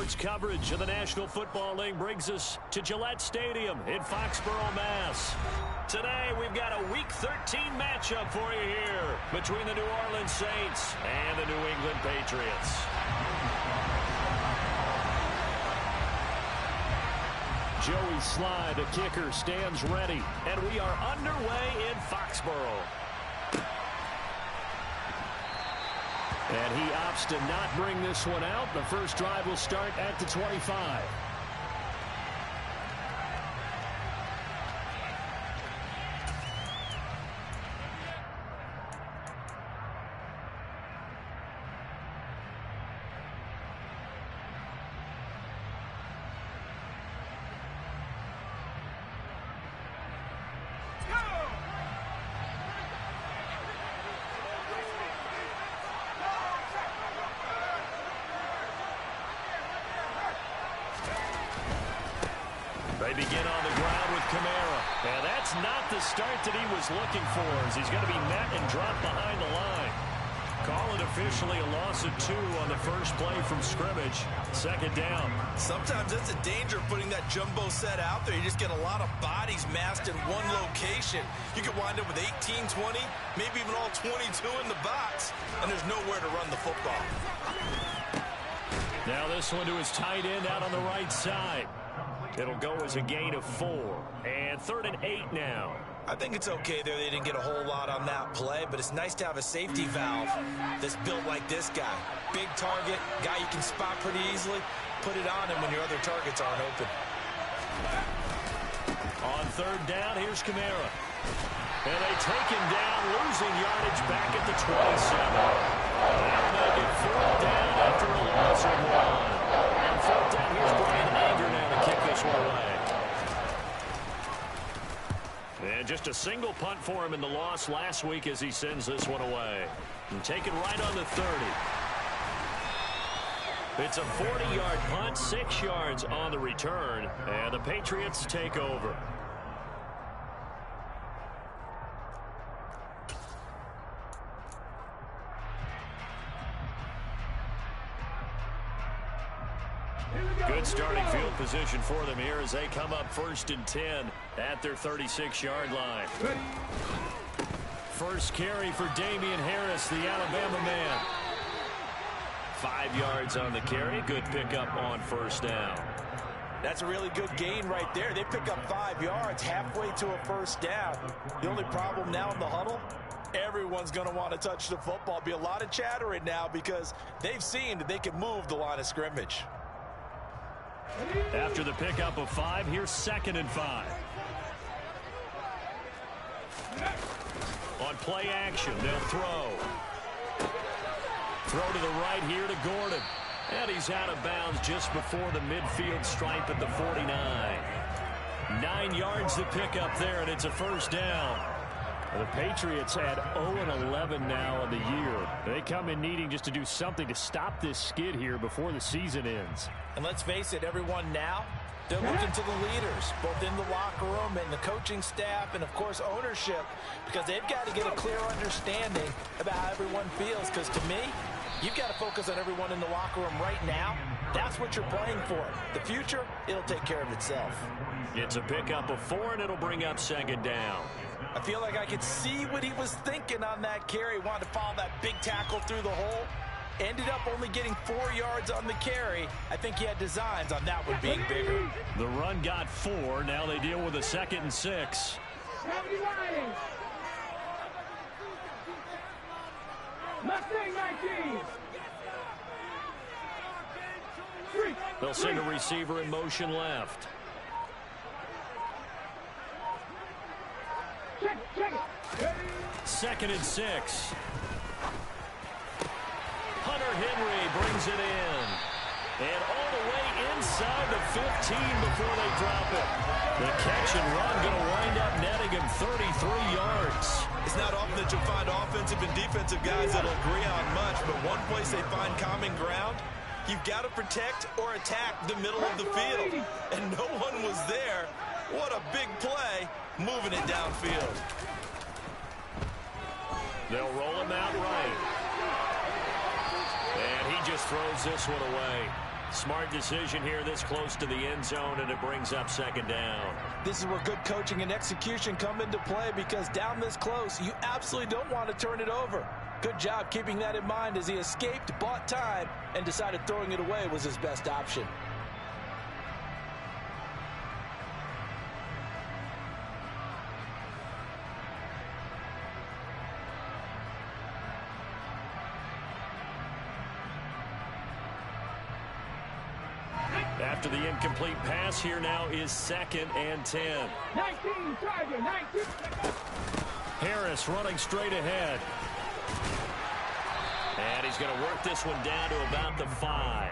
Sports coverage of the National Football League brings us to Gillette Stadium in Foxborough, Mass. Today, we've got a Week 13 matchup for you here between the New Orleans Saints and the New England Patriots. Joey Sly, the kicker, stands ready, and we are underway in Foxborough. And he opts to not bring this one out. The first drive will start at the 25. They begin on the ground with Kamara. And that's not the start that he was looking for, as he's going to be met and dropped behind the line. Call it officially a loss of 2 on the first play from scrimmage. Second down. Sometimes that's a danger of putting that jumbo set out there. You just get a lot of bodies massed in one location. You could wind up with 18, 20, maybe even all 22 in the box, and there's nowhere to run the football. Now this one to his tight end out on the right side. It'll go as a gain of 4. And 3rd and 8 now. I think it's okay there. They didn't get a whole lot on that play, but it's nice to have a safety valve that's built like this guy. Big target, guy you can spot pretty easily. Put it on him when your other targets aren't open. On 3rd down, here's Kamara. And they take him down, losing yardage back at the 27. That'll make it 4th down after a loss of 1. On 4th down, here's Brian Anger now to kick this one away. And just a single punt for him in the loss last week as he sends this one away. And taken right on the 30. It's a 40-yard punt, 6 yards on the return, and the Patriots take over. Good starting field position for them here as they come up 1st and 10 at their 36-yard line. First carry for Damian Harris, the Alabama man. 5 yards on the carry. Good pickup on 1st down. That's a really good gain right there. They pick up 5 yards halfway to a 1st down. The only problem now in the huddle, everyone's going to want to touch the football. Be a lot of chatter right now because they've seen that they can move the line of scrimmage. After the pickup of 5, here's 2nd and 5. On play action, they'll throw. Throw to the right here to Gordon. And he's out of bounds just before the midfield stripe at the 49. 9 yards to pick up there, and it's a 1st down. The Patriots had 0-11 now on the year. They come in needing just to do something to stop this skid here before the season ends. And let's face it, everyone now, they're looking to the leaders, both in the locker room and the coaching staff and, of course, ownership, because they've got to get a clear understanding about how everyone feels. Because to me, you've got to focus on everyone in the locker room right now. That's what you're playing for. The future, it'll take care of itself. It's a pickup of 4, and it'll bring up 2nd down. I feel like I could see what he was thinking on that carry. Wanted to follow that big tackle through the hole. Ended up only getting 4 yards on the carry. I think he had designs on that one being bigger. The run got 4. Now they deal with a 2nd and 6. They'll send a receiver in motion left. Second and 6. Hunter Henry brings it in. And all the way inside the 15 before they drop it. The catch and run going to wind up netting him 33 yards. It's not often that you'll find offensive and defensive guys that'll agree on much, but one place they find common ground, you've got to protect or attack the middle of the field. And no one was there. What a big play, moving it downfield. They'll roll him out right. And he just throws this one away. Smart decision here this close to the end zone, and it brings up second down. This is where good coaching and execution come into play, because down this close, you absolutely don't want to turn it over. Good job keeping that in mind as he escaped, bought time, and decided throwing it away was his best option. After the incomplete pass, here now is 2nd and 10. 19, Tiger, 19. Harris running straight ahead. And he's going to work this one down to about the 5.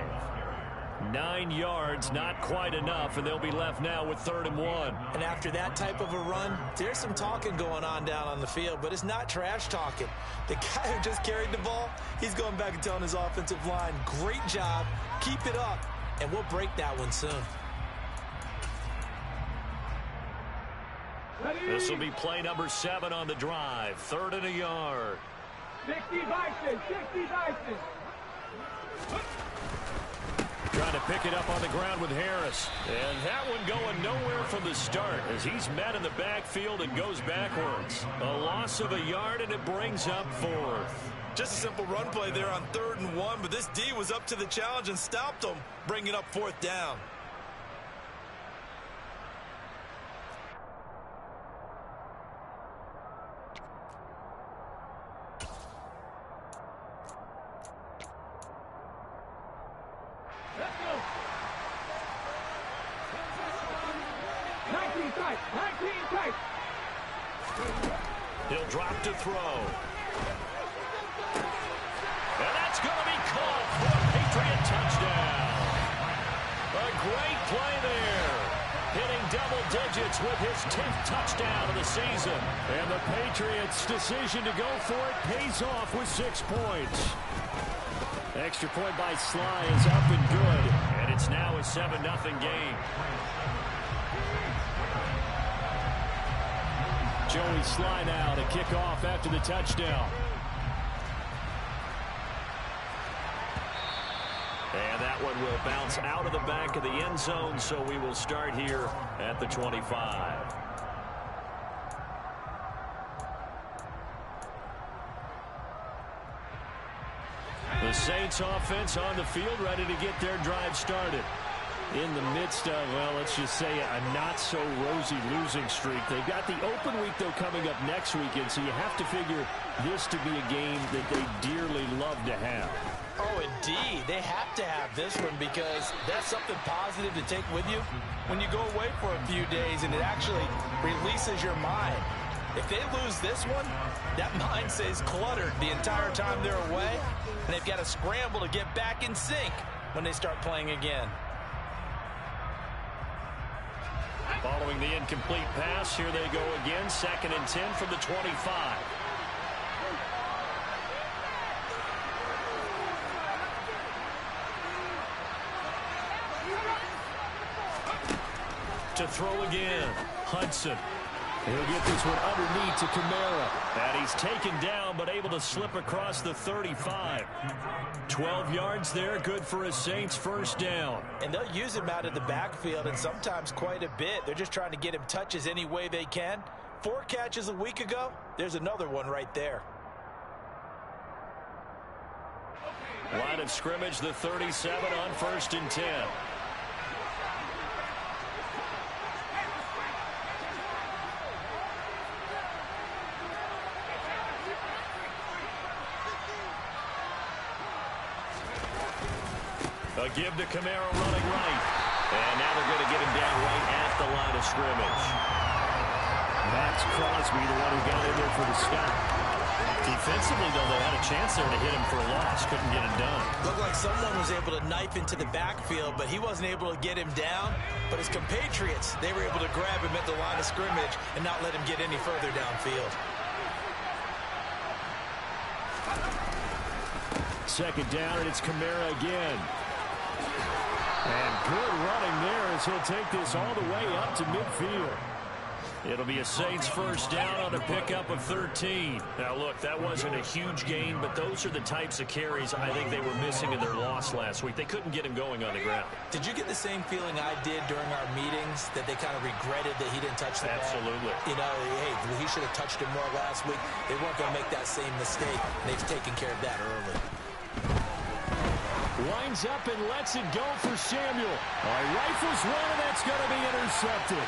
9 yards, not quite enough, and they'll be left now with 3rd and 1. And after that type of a run, there's some talking going on down on the field, but it's not trash talking. The guy who just carried the ball, he's going back and telling his offensive line, great job, keep it up. And we'll break that one soon. This will be play number 7 on the drive. 3rd and a yard. 60 Bison, 60 Bison. Trying to pick it up on the ground with Harris. And that one going nowhere from the start as he's met in the backfield and goes backwards. A loss of a yard, and it brings up 4th. Just a simple run play there on 3rd and 1, but this D was up to the challenge and stopped him, bringing up 4th down. Let's go. 19 tight, 19 tight. He'll drop to throw. And that's going to be caught for a Patriot touchdown. A great play there. Hitting double digits with his 10th touchdown of the season. And the Patriots' decision to go for it pays off with 6 points. Extra point by Sly is up and good. And it's now a 7-0 game. Joey Sly now to kick off after the touchdown. And that one will bounce out of the back of the end zone, so we will start here at the 25. The Saints offense on the field, ready to get their drive started. In the midst of, well, let's just say a not-so-rosy losing streak. They've got the open week, though, coming up next weekend, so you have to figure this to be a game that they dearly love to have. Oh, indeed. They have to have this one because that's something positive to take with you when you go away for a few days, and it actually releases your mind. If they lose this one, that mind stays cluttered the entire time they're away, and they've got to scramble to get back in sync when they start playing again. Following the incomplete pass, here they go again. 2nd and 10 from the 25. To throw again, Hudson. He'll get this one underneath to Kamara. And he's taken down, but able to slip across the 35. 12 yards there, good for a Saints first down. And they'll use him out of the backfield, and sometimes quite a bit. They're just trying to get him touches any way they can. 4 catches a week ago, there's another one right there. Line of scrimmage, the 37 on 1st and 10. A give to Kamara running right. And now they're going to get him down right at the line of scrimmage. Max Crosby, the one who got in there for the stop. Defensively, though, they had a chance there to hit him for a loss. Couldn't get it done. Looked like someone was able to knife into the backfield, but he wasn't able to get him down. But his compatriots, they were able to grab him at the line of scrimmage and not let him get any further downfield. 2nd down, and it's Kamara again. And good running there as he'll take this all the way up to midfield. It'll be a Saints first down on the pickup of 13. Now, look, that wasn't a huge gain, but those are the types of carries I think they were missing in their loss last week. They couldn't get him going on the ground. Did you get the same feeling I did during our meetings, that they kind of regretted that he didn't touch the ball? Absolutely. You know, hey, he should have touched him more last week. They weren't going to make that same mistake, and they've taken care of that early. Winds up and lets it go for Samuel. Rifles one, and that's going to be intercepted.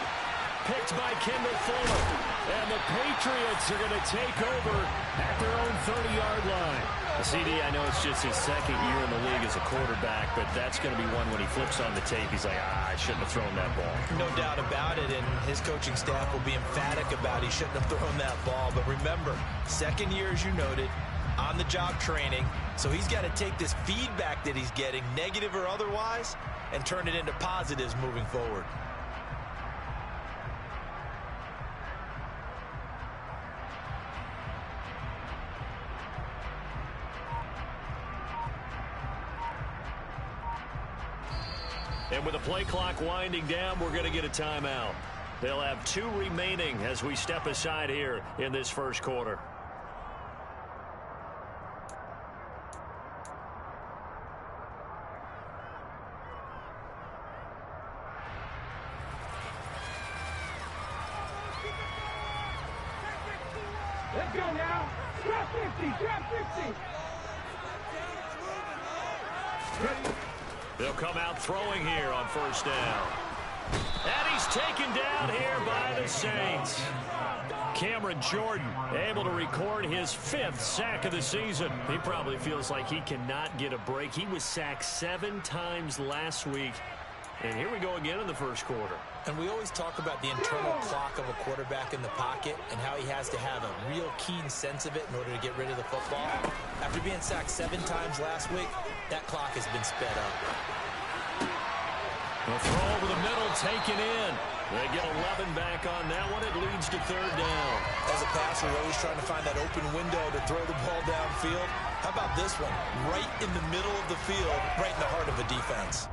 Picked by Kendall Fuller. And the Patriots are going to take over at their own 30-yard line. CD, I know it's just his second year in the league as a quarterback, but that's going to be one when he flips on the tape. He's like, I shouldn't have thrown that ball. No doubt about it, and his coaching staff will be emphatic about he shouldn't have thrown that ball. But remember, second year, as you noted, on-the-job training, so he's got to take this feedback that he's getting, negative or otherwise, and turn it into positives moving forward. And with the play clock winding down, we're going to get a timeout. They'll have 2 remaining as we step aside here in this first quarter. Let's go now. Drop 50, drop 50. Ready? They'll come out throwing here on first down. And he's taken down here by the Saints. Cameron Jordan able to record his 5th sack of the season. He probably feels like he cannot get a break. He was sacked 7 times last week. And here we go again in the first quarter. And we always talk about the internal clock of a quarterback in the pocket and how he has to have a real keen sense of it in order to get rid of the football. After being sacked 7 times last week, that clock has been sped up. The throw over the middle, taken in. They get 11 back on that one. It leads to third down. As a passer, we're always trying to find that open window to throw the ball downfield. How about this one? Right in the middle of the field, right in the heart of a defense.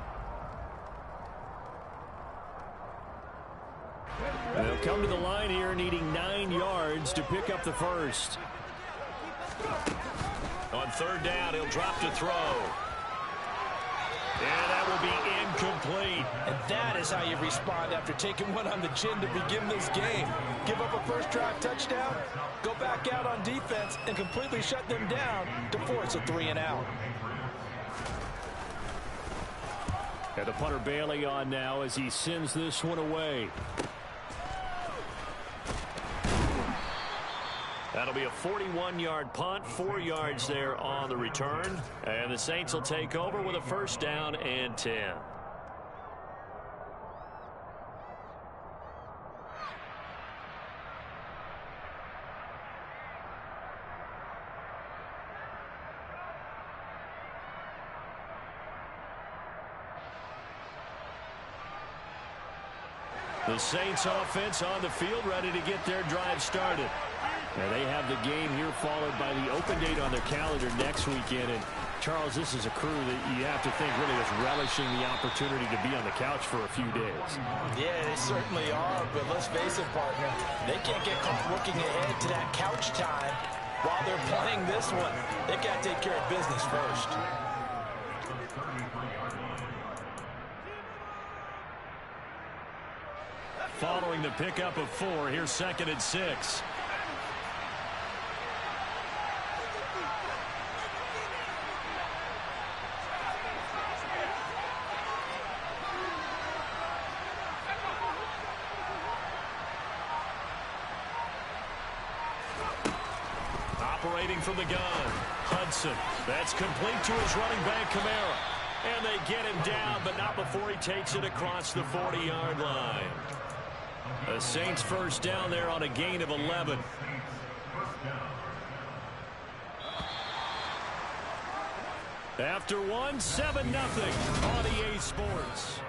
They'll come to the line here needing 9 yards to pick up the first. On third down, he'll drop to throw. And that will be incomplete. And that is how you respond after taking one on the chin to begin this game. Give up a first drive touchdown, go back out on defense, and completely shut them down to force a 3-and-out. And the punter Bailey on now as he sends this one away. That'll be a 41-yard punt, 4 yards there on the return. And the Saints will take over with a first down and 10. The Saints offense on the field, ready to get their drive started. Now they have the game here followed by the open date on their calendar next weekend. And Charles, this is a crew that you have to think really is relishing the opportunity to be on the couch for a few days. Yeah, they certainly are, but let's face it, partner, they can't get looking ahead to that couch time while they're playing this one. They've got to take care of business first. Following the pickup of 4, here's 2nd and 6. Operating from the gun, Hudson. That's complete to his running back, Kamara. And they get him down, but not before he takes it across the 40-yard line. The Saints first down there on a gain of 11. After one, 7-0 on EA Sports.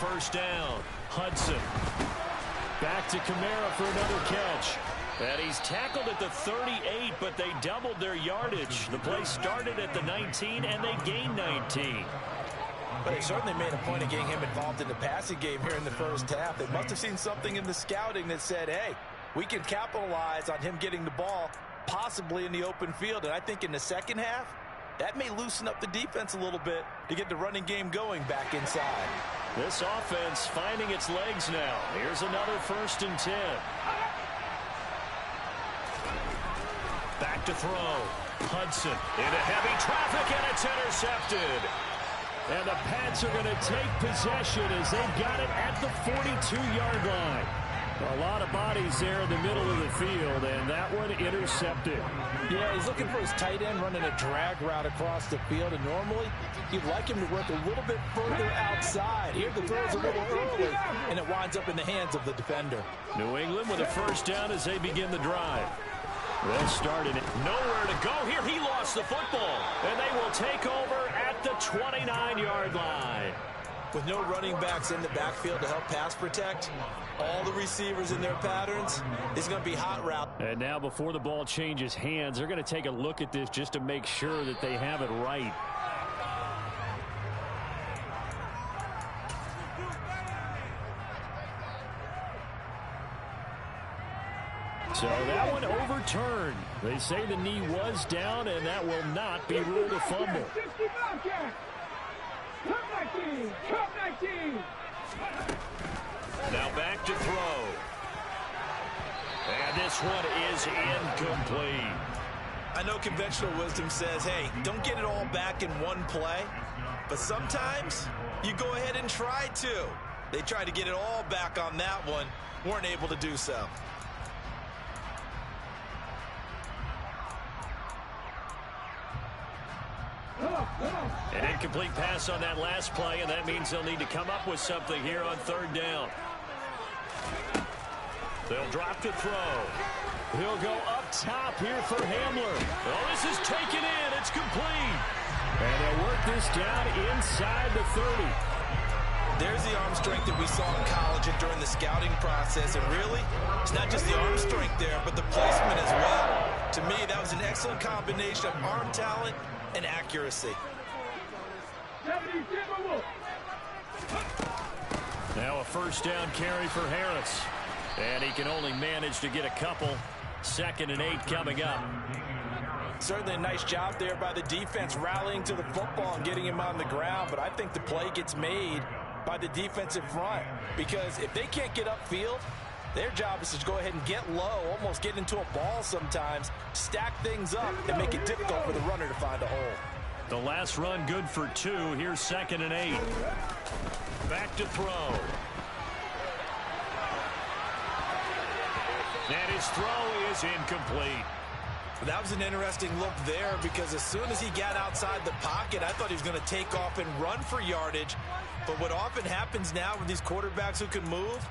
first down. Hudson. Back to Kamara for another catch. And he's tackled at the 38, but they doubled their yardage. The play started at the 19, and they gained 19. But they certainly made a point of getting him involved in the passing game here in the first half. They must have seen something in the scouting that said, hey, we can capitalize on him getting the ball, possibly in the open field. And I think in the second half, that may loosen up the defense a little bit to get the running game going back inside. This offense finding its legs now. Here's another 1st and 10. Back to throw. Hudson into heavy traffic, and it's intercepted. And the Pats are going to take possession as they've got it at the 42-yard line. A lot of bodies there in the middle of the field, and that one intercepted. Yeah, he's looking for his tight end running a drag route across the field, and normally you'd like him to work a little bit further outside. Here the throw's a little early, and it winds up in the hands of the defender. New England with a first down as they begin the drive. Well started. Nowhere to go here. He lost the football, and they will take over at the 29-yard line. With no running backs in the backfield to help pass protect, all the receivers in their patterns, it's going to be hot route. And now before the ball changes hands, they're going to take a look at this just to make sure that they have it right. So that one overturned. They say the knee was down, and that will not be ruled a fumble. Now back to throw. And this one is incomplete. I know conventional wisdom says, hey, don't get it all back in one play. But sometimes you go ahead and try to. They tried to get it all back on that one. Weren't able to do so. An incomplete pass on that last play, and that means they'll need to come up with something here on 3rd down. They'll drop to throw. He'll go up top here for Hamler. Oh, this is taken in. It's complete. And they'll work this down inside the 30. There's the arm strength that we saw in college and during the scouting process. And really, it's not just the arm strength there, but the placement as well. To me, that was an excellent combination of arm talent and accuracy. Now a first down carry for Harris. And he can only manage to get a couple. 2nd and 8 coming up. Certainly a nice job there by the defense rallying to the football and getting him on the ground. But I think the play gets made by the defensive front. Because if they can't get upfield, their job is to go ahead and get low, almost get into a ball sometimes, stack things up, and make it difficult for the runner to find a hole. The last run good for 2. Here's 2nd and 8. Back to throw. And his throw is incomplete. That was an interesting look there because as soon as he got outside the pocket, I thought he was going to take off and run for yardage. But what often happens now with these quarterbacks who can move,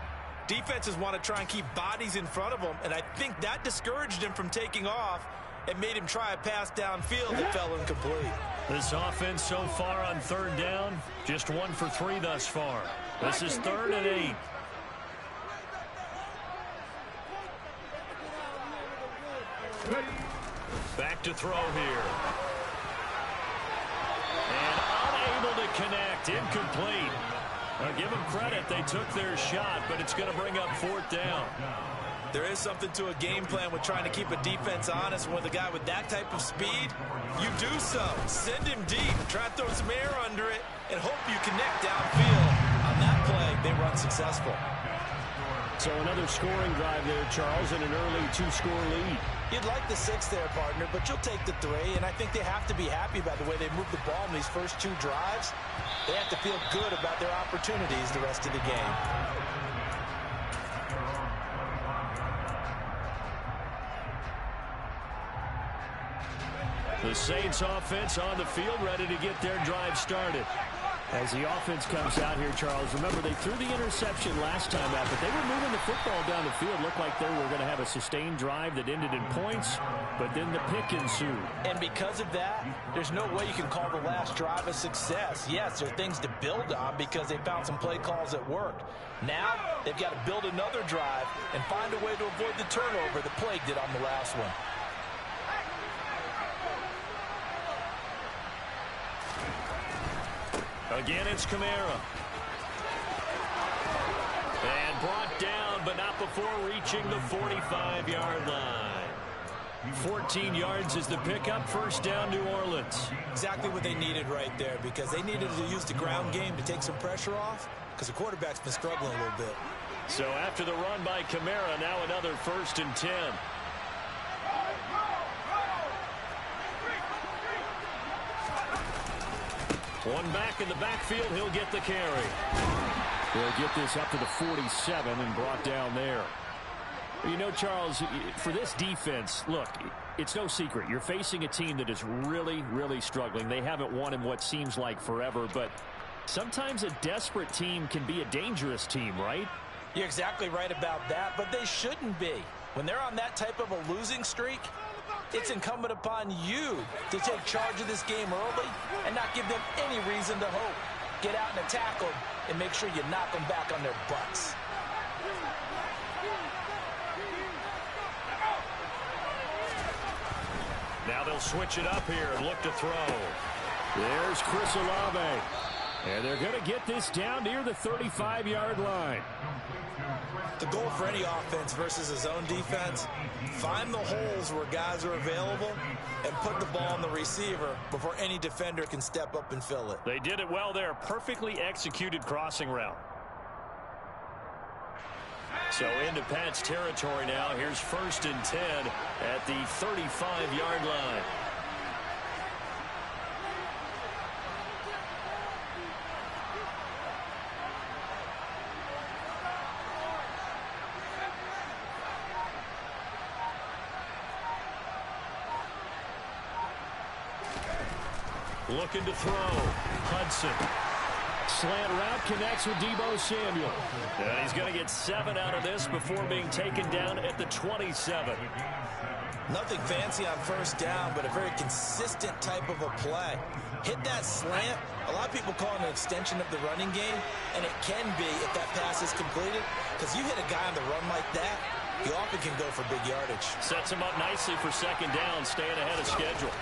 defenses want to try and keep bodies in front of them, and I think that discouraged him from taking off and made him try a pass downfield that fell incomplete. This offense so far on 3rd down, just 1 for 3 thus far. This is 3rd and 8. Back to throw here. And unable to connect, incomplete. I'll give them credit, they took their shot, but it's going to bring up 4th down. There is something to a game plan with trying to keep a defense honest. And with a guy with that type of speed, you do so. Send him deep, try to throw some air under it, and hope you connect downfield. On that play, they run successful. So another scoring drive there, Charles, and an early 2-score lead. You'd like the 6 there, partner, but you'll take the 3, and I think they have to be happy by the way they moved the ball in these first 2 drives. They have to feel good about their opportunities the rest of the game. The Saints offense on the field, ready to get their drive started. As the offense comes out here, Charles, remember they threw the interception last time out, but they were moving the football down the field. Looked like they were going to have a sustained drive that ended in points, but then the pick ensued. And because of that, there's no way you can call the last drive a success. Yes, there are things to build on because they found some play calls that worked. Now they've got to build another drive and find a way to avoid the turnover the Plague did on the last one. Again, it's Kamara. And brought down, but not before reaching the 45-yard line. 14 yards is the pickup. First down, New Orleans. Exactly what they needed right there, because they needed to use the ground game to take some pressure off, because the quarterback's been struggling a little bit. So after the run by Kamara, now another 1st and 10. One back in the backfield, he'll get the carry. They'll get this up to the 47 and brought down there. You know, Charles, for this defense, look, it's no secret. You're facing a team that is really, really struggling. They haven't won in what seems like forever, but sometimes a desperate team can be a dangerous team, right? You're exactly right about that, but they shouldn't be. When they're on that type of a losing streak, it's incumbent upon you to take charge of this game early and not give them any reason to hope. Get out and attack them and make sure you knock them back on their butts. Now they'll switch it up here and look to throw. There's Chris Olave. And they're going to get this down near the 35-yard line. The goal for any offense versus a zone defense, find the holes where guys are available and put the ball on the receiver before any defender can step up and fill it. They did it well there. Perfectly executed crossing route. So into Pat's territory now. Here's 1st and 10 at the 35-yard line. Looking to throw. Hudson. Slant route connects with Deebo Samuel. And he's going to get 7 out of this before being taken down at the 27. Nothing fancy on 1st down, but a very consistent type of a play. Hit that slant. A lot of people call it an extension of the running game, and it can be if that pass is completed, because you hit a guy on the run like that, he often can go for big yardage. Sets him up nicely for 2nd down, staying ahead of schedule.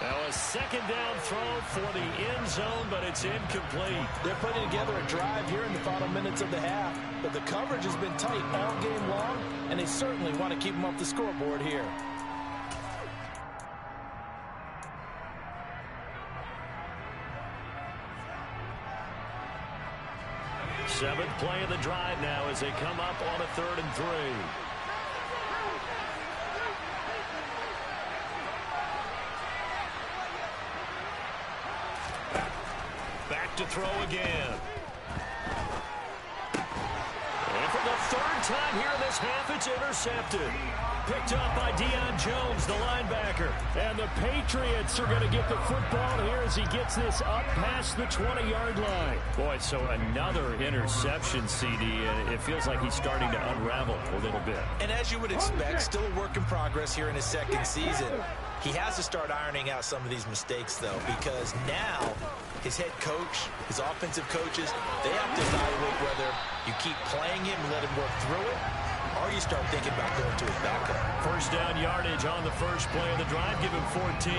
Now a 2nd down throw for the end zone, but it's incomplete. They're putting together a drive here in the final minutes of the half, but the coverage has been tight all game long, and they certainly want to keep them off the scoreboard here. Seventh play of the drive now as they come up on a 3rd and 3. Back to throw again. And for the 3rd time here in this half, it's intercepted. Picked up by Deion Jones, the linebacker. And the Patriots are going to get the football here as he gets this up past the 20-yard line. Boy, so another interception, CD, and it feels like he's starting to unravel a little bit. And as you would expect, still a work in progress here in his 2nd season. He has to start ironing out some of these mistakes, though, because now his head coach, his offensive coaches, they have to evaluate whether you keep playing him and let him work through it, or you start thinking about going to his backup. 1st down yardage on the first play of the drive. Give him 14.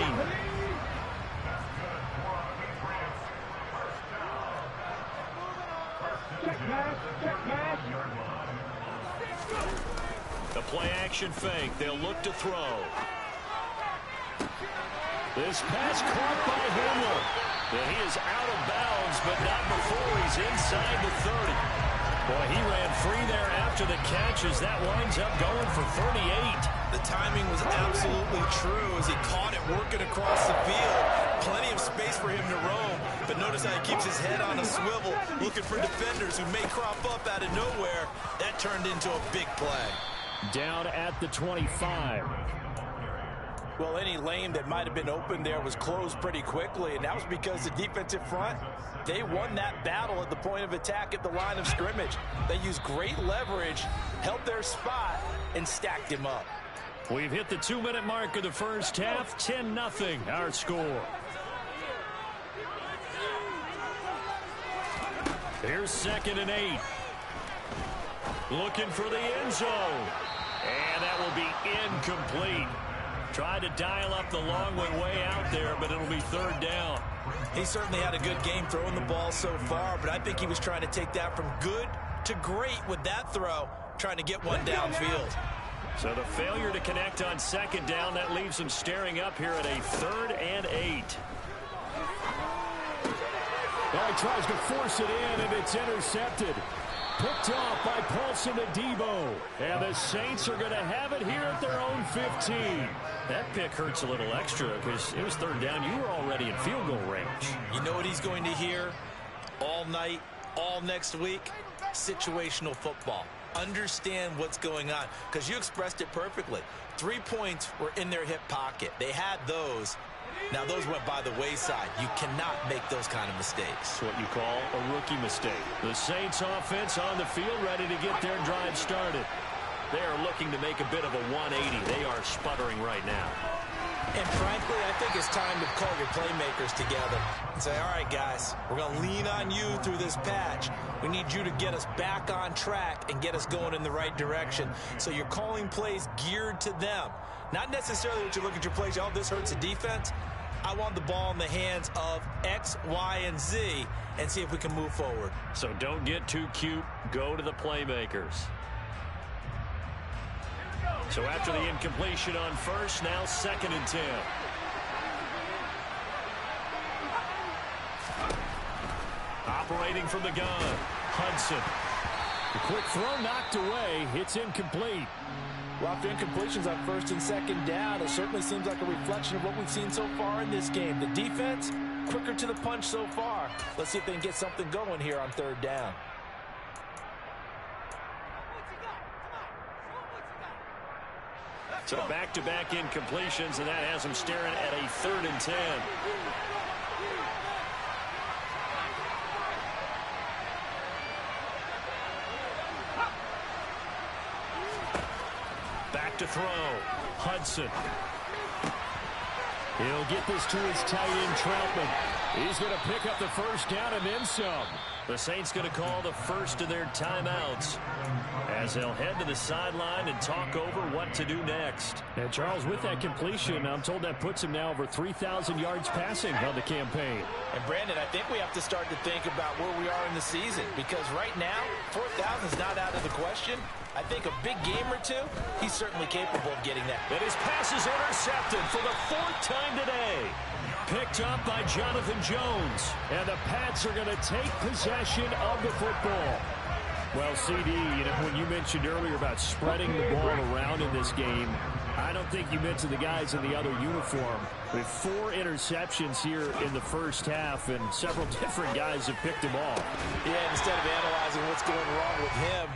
The play action fake. They'll look to throw. This pass caught by Hamler. And he is out of bounds, but not before he's inside the 30. Boy, he ran free there after the catch as that winds up going for 38. The timing was absolutely true as he caught it working across the field. Plenty of space for him to roam, but notice how he keeps his head on a swivel, looking for defenders who may crop up out of nowhere. That turned into a big play. Down at the 25. Well, any lane that might have been open there was closed pretty quickly, and that was because the defensive front, they won that battle at the point of attack at the line of scrimmage. They used great leverage, held their spot, and stacked him up. We've hit the 2-minute mark of the first half. 10-0 our score. Here's 2nd and 8. Looking for the end zone. And that will be incomplete. Tried to dial up the long way out there, but it'll be 3rd down. He certainly had a good game throwing the ball so far, but I think he was trying to take that from good to great with that throw, trying to get one downfield. So the failure to connect on 2nd down, that leaves him staring up here at a 3rd and 8. Well, he tries to force it in, and it's intercepted. Picked off by Paulson Adebo. And the Saints are going to have it here at their own 15. That pick hurts a little extra because it was 3rd down. You were already in field goal range. You know what he's going to hear all night, all next week? Situational football. Understand what's going on, because you expressed it perfectly. 3 points were in their hip pocket. They had those. Now, those went by the wayside. You cannot make those kind of mistakes. It's what you call a rookie mistake. The Saints offense on the field, ready to get their drive started. They are looking to make a bit of a 180. They are sputtering right now. And frankly, I think it's time to call your playmakers together and say, all right, guys, we're going to lean on you through this patch. We need you to get us back on track and get us going in the right direction. So you're calling plays geared to them. Not necessarily that you look at your plays, oh, this hurts the defense. I want the ball in the hands of X, Y, and Z and see if we can move forward. So don't get too cute. Go to the playmakers. So after the incompletion on 1st, now 2nd and 10. Operating from the gun, Hudson. The quick throw knocked away. It's incomplete. Well, after incompletions on 1st and 2nd down, it certainly seems like a reflection of what we've seen so far in this game. The defense, quicker to the punch so far. Let's see if they can get something going here on 3rd down. So back-to-back incompletions, and that has him staring at a 3rd and 10. Back to throw. Hudson. He'll get this to his tight end, Troutman. He's going to pick up the 1st down and then some. The Saints going to call the first of their timeouts as they'll head to the sideline and talk over what to do next. And Charles, with that completion, I'm told that puts him now over 3,000 yards passing on the campaign. And Brandon, I think we have to start to think about where we are in the season, because right now 4,000 is not out of the question. I think a big game or two, he's certainly capable of getting that. And his pass is intercepted for the 4th time today. Picked up by Jonathan Jones. And the Pats are going to take possession of the football. Well, CD, you know, when you mentioned earlier about spreading the ball around in this game, I don't think you mentioned the guys in the other uniform. With 4 interceptions here in the first half, and several different guys have picked them off. Yeah, instead of analyzing what's going wrong with him,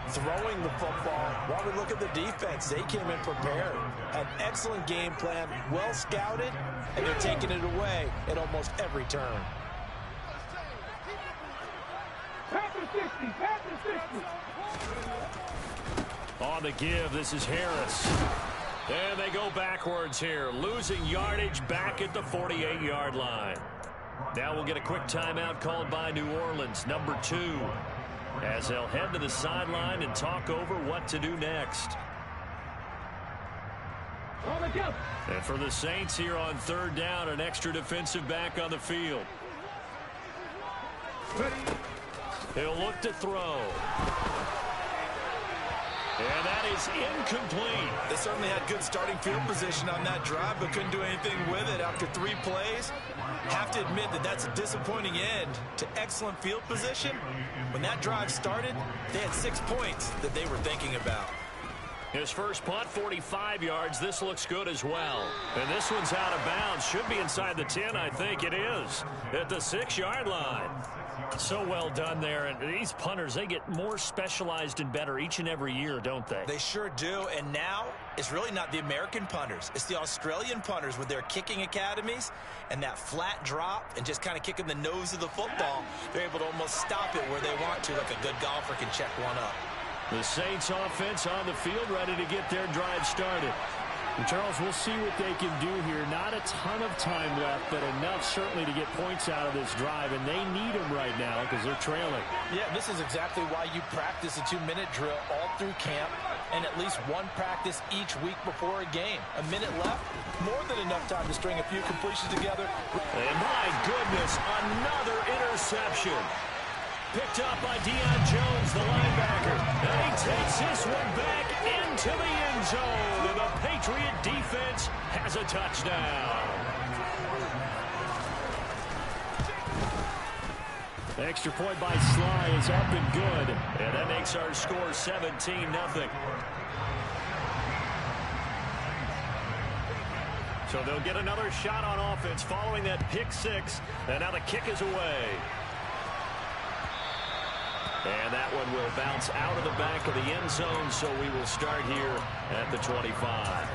throwing the football, while we look at the defense, they came in prepared. An excellent game plan, well scouted, and they're taking it away at almost every turn. Pass 60, pass 60. On the give, this is Harris. And they go backwards here, losing yardage back at the 48-yard line. Now we'll get a quick timeout called by New Orleans, number 2, as they'll head to the sideline and talk over what to do next. And for the Saints here on 3rd down, an extra defensive back on the field. He'll look to throw. And that is incomplete. They certainly had good starting field position on that drive, but couldn't do anything with it after 3 plays. Have to admit that that's a disappointing end to excellent field position. When that drive started, they had 6 points that they were thinking about. His first punt, 45 yards. This looks good as well. And this one's out of bounds. Should be inside the 10, I think it is, at the 6-yard line. So well done there. And these punters, they get more specialized and better each and every year, don't they? They sure do. And now it's really not the American punters. It's the Australian punters with their kicking academies and that flat drop and just kind of kicking the nose of the football. They're able to almost stop it where they want to, like a good golfer can check one up. The Saints offense on the field, ready to get their drive started. And Charles, we'll see what they can do here. Not a ton of time left, but enough certainly to get points out of this drive, and they need them right now because they're trailing. Yeah, this is exactly why you practice a 2-minute drill all through camp and at least one practice each week before a game. A minute left, more than enough time to string a few completions together. And my goodness, another interception. Picked up by Deion Jones, the linebacker. And he takes this one back into the end zone. And the Patriot defense has a touchdown. The extra point by Sly is up and good. And that makes our score 17-0. So they'll get another shot on offense following that pick six. And now the kick is away. And that one will bounce out of the back of the end zone, so we will start here at the 25.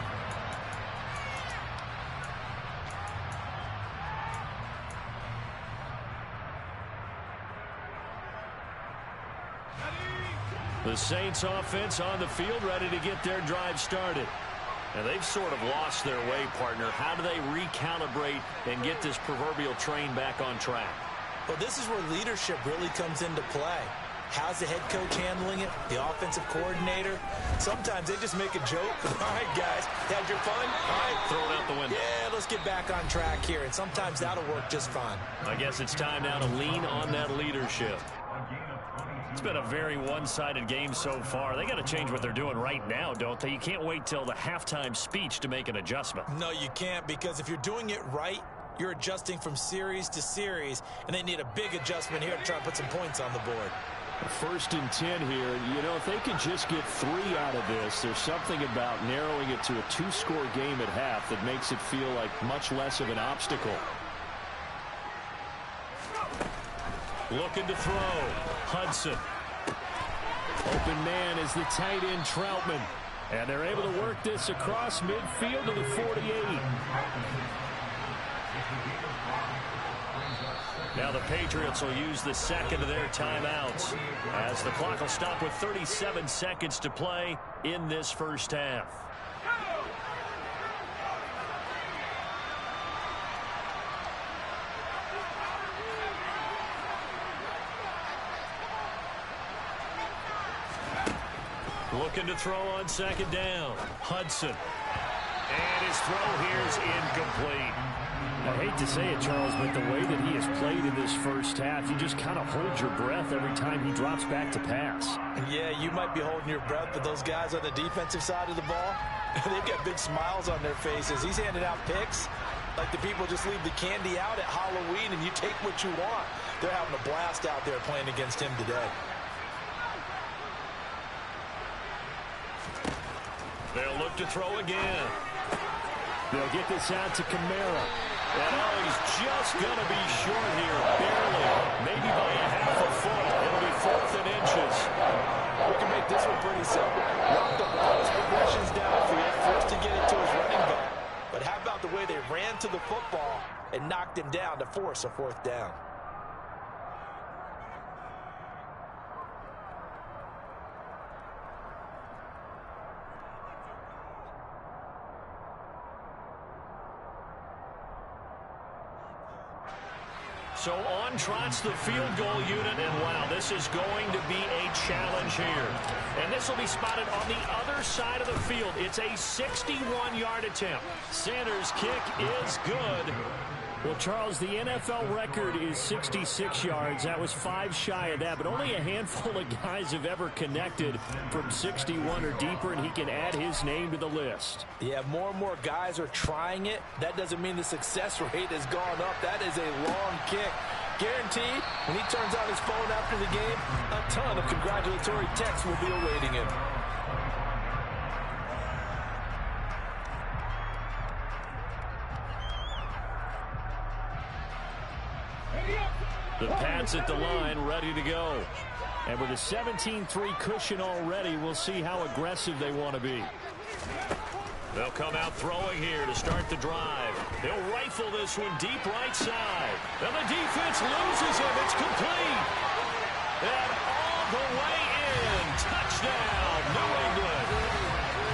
The Saints offense on the field, ready to get their drive started. And they've sort of lost their way, partner. How do they recalibrate and get this proverbial train back on track? Well, this is where leadership really comes into play. How's the head coach handling it? The offensive coordinator? Sometimes they just make a joke. All right, guys, had your fun? All right. Throw it out the window. Yeah, let's get back on track here. And sometimes that'll work just fine. I guess it's time now to lean on that leadership. It's been a very one-sided game so far. They got to change what they're doing right now, don't they? You can't wait till the halftime speech to make an adjustment. No, you can't, because if you're doing it right, you're adjusting from series to series, and they need a big adjustment here to try and put some points on the board. First and 10 here. You know, if they can just get 3 out of this, there's something about narrowing it to a 2-score game at half that makes it feel like much less of an obstacle. Looking to throw. Hudson. Open man is the tight end Troutman. And they're able to work this across midfield to the 48. Now the Patriots will use the second of their timeouts as the clock will stop with 37 seconds to play in this first half. Looking to throw on second down. Hudson. And his throw here is incomplete. I hate to say it, Charles, but the way that he has played in this first half, you just kind of hold your breath every time he drops back to pass. Yeah, you might be holding your breath, but those guys on the defensive side of the ball, they've got big smiles on their faces. He's handing out picks like the people just leave the candy out at Halloween and you take what you want. They're having a blast out there playing against him today. They'll look to throw again. They'll get this out to Kamara. And oh, he's just going to be short here. Barely. Maybe by a half a foot. It'll be 4th and inches. We can make this one pretty simple. Walked up all his progressions downfield, first to get it to his running back. But how about the way they ran to the football and knocked him down to force a 4th down? So on trots the field goal unit, and wow, this is going to be a challenge here. And this will be spotted on the other side of the field. It's a 61-yard attempt. Sanders' kick is good. Well, Charles, the NFL record is 66 yards. That was 5 shy of that, but only a handful of guys have ever connected from 61 or deeper, and he can add his name to the list. Yeah, more and more guys are trying it. That doesn't mean the success rate has gone up. That is a long kick. Guaranteed, when he turns on his phone after the game, a ton of congratulatory texts will be awaiting him. The Pats at the line, ready to go. And with a 17-3 cushion already, we'll see how aggressive they want to be. They'll come out throwing here to start the drive. They'll rifle this one deep right side. And the defense loses him. It's complete. And all the way in. Touchdown, New England.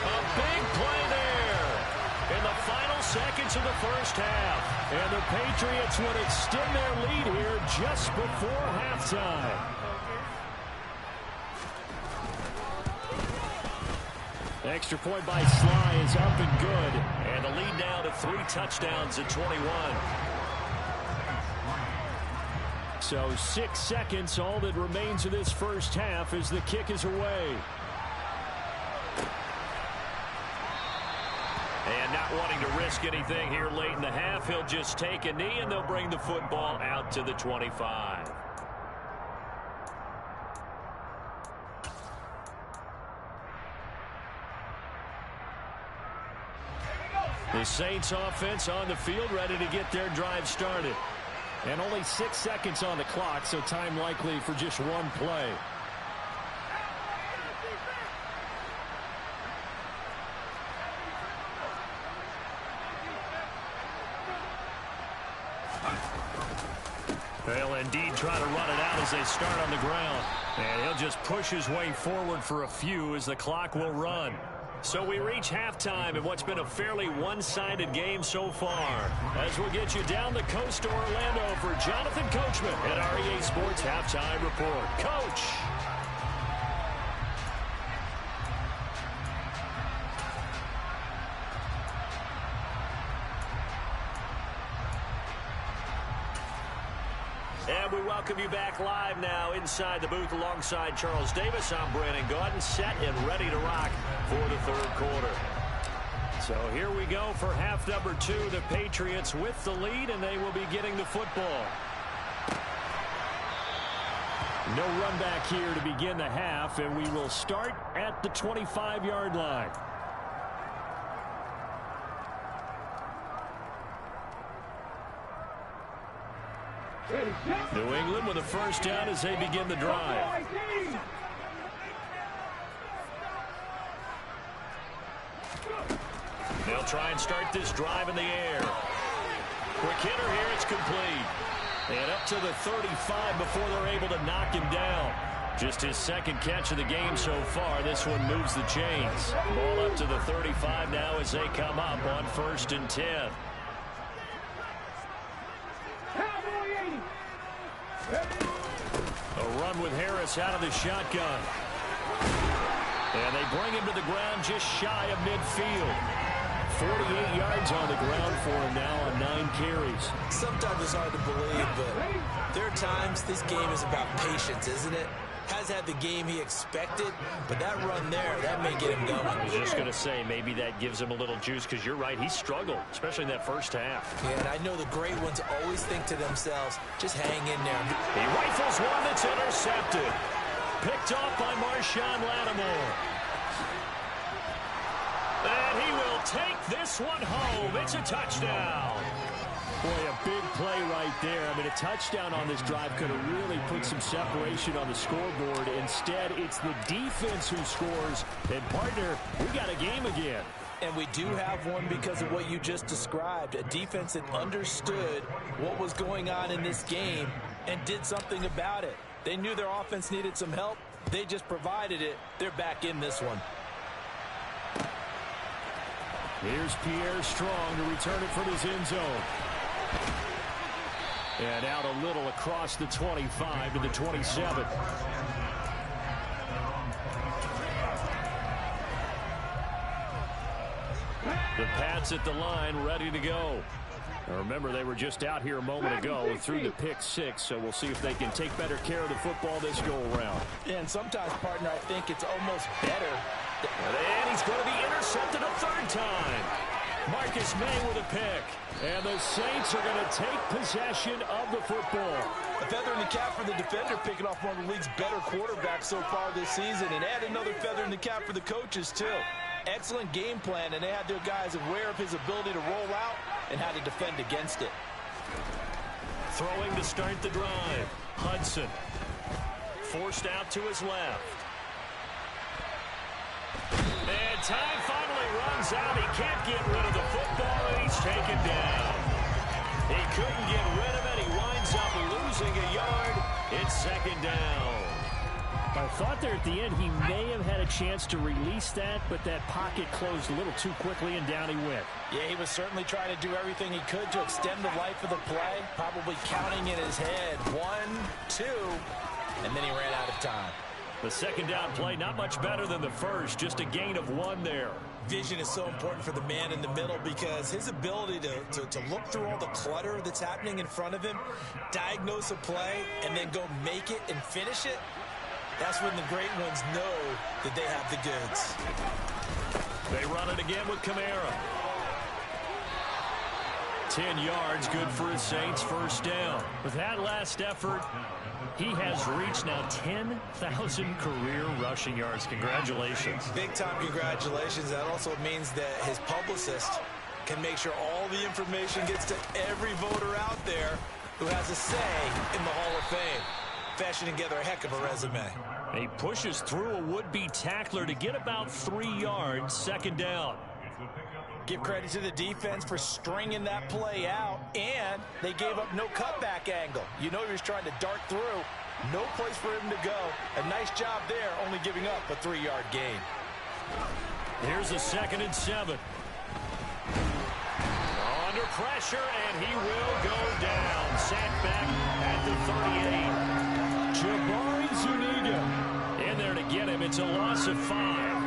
A big play there in the final seconds of the first half. And the Patriots would extend their lead here just before halftime. Extra point by Sly is up and good. And the lead now to 3 touchdowns at 21. So 6 seconds, all that remains of this first half as the kick is away. And not wanting to risk anything here late in the half, he'll just take a knee and they'll bring the football out to the 25. The Saints offense on the field, ready to get their drive started. And only 6 seconds on the clock, so time likely for just one play. They'll indeed try to run it out as they start on the ground. And he'll just push his way forward for a few as the clock will run. So we reach halftime in what's been a fairly one-sided game so far. As we'll get you down the coast to Orlando for Jonathan Coachman at REA Sports Halftime Report. Coach! And we welcome you back live now inside the booth alongside Charles Davis. I'm Brandon Gaudin, set and ready to rock for the third quarter. So here we go for half number 2. The Patriots with the lead, and they will be getting the football. No run back here to begin the half, and we will start at the 25-yard line. New England with a first down as they begin the drive. They'll try and start this drive in the air. Quick hitter here, it's complete. And up to the 35 before they're able to knock him down. Just his second catch of the game so far. This one moves the chains. Ball up to the 35 now as they come up on 1st and 10. A run with Harris out of the shotgun. And they bring him to the ground just shy of midfield. 48 yards on the ground for him now on 9 carries. Sometimes it's hard to believe, but there are times this game is about patience, isn't it? Has had the game he expected, but that run there, that may get him going. I was just going to say, maybe that gives him a little juice, because you're right, he struggled, especially in that first half. Yeah, and I know the great ones always think to themselves, just hang in there. He rifles one that's intercepted. Picked off by Marshawn Lattimore. And he will take this one home. It's a touchdown. Boy, a big play right there. I mean, a touchdown on this drive could have really put some separation on the scoreboard. Instead, it's the defense who scores. And, partner, we got a game again. And we do have one because of what you just described. A defense that understood what was going on in this game and did something about it. They knew their offense needed some help. They just provided it. They're back in this one. Here's Pierre Strong to return it from his end zone. And out a little across the 25 to the 27. The Pats at the line, ready to go. Now remember, they were just out here a moment ago through the pick 6, so we'll see if they can take better care of the football this go-around. Yeah, and sometimes, partner, I think it's almost better. And he's going to be intercepted a third time. Marcus May with a pick. And the Saints are going to take possession of the football. A feather in the cap for the defender, picking off one of the league's better quarterbacks so far this season. And add another feather in the cap for the coaches, too. Excellent game plan, and they had their guys aware of his ability to roll out and how to defend against it. Throwing to start the drive. Hudson. Forced out to his left. And time finally runs out. He can't get rid of the football, and he's taken down. He couldn't get rid of it. He winds up losing a yard. It's second down. I thought there at the end he may have had a chance to release that, but that pocket closed a little too quickly, and down he went. Yeah, he was certainly trying to do everything he could to extend the life of the play, probably counting in his head 1, 2, and then he ran out of time. The second down play, not much better than the first, just a gain of 1 there. Vision is so important for the man in the middle because his ability to look through all the clutter that's happening in front of him, diagnose a play, and then go make it and finish it, that's when the great ones know that they have the goods. They run it again with Kamara. 10 yards, good for his Saints, first down. With that last effort, he has reached now 10,000 career rushing yards. Congratulations. Big-time congratulations. That also means that his publicist can make sure all the information gets to every voter out there who has a say in the Hall of Fame. Fashioning together a heck of a resume. He pushes through a would-be tackler to get about 3 yards, second down. Give credit to the defense for stringing that play out, and they gave up no cutback angle. You know he was trying to dart through. No place for him to go. A nice job there, only giving up a 3-yard gain. Here's a 2nd and 7. Under pressure, and he will go down. Sacked back at the 38. Jabari Zuniga in there to get him. It's a loss of 5.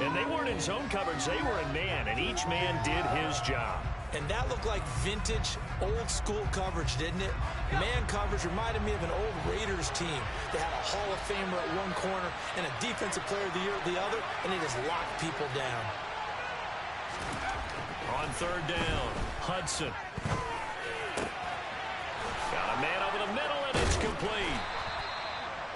And they weren't in zone coverage. They were in man, and each man did his job. And that looked like vintage, old-school coverage, didn't it? Man coverage reminded me of an old Raiders team that had a Hall of Famer at one corner and a Defensive Player of the Year at the other, and they just locked people down. On third down, Hudson. Got a man over the middle, and it's complete.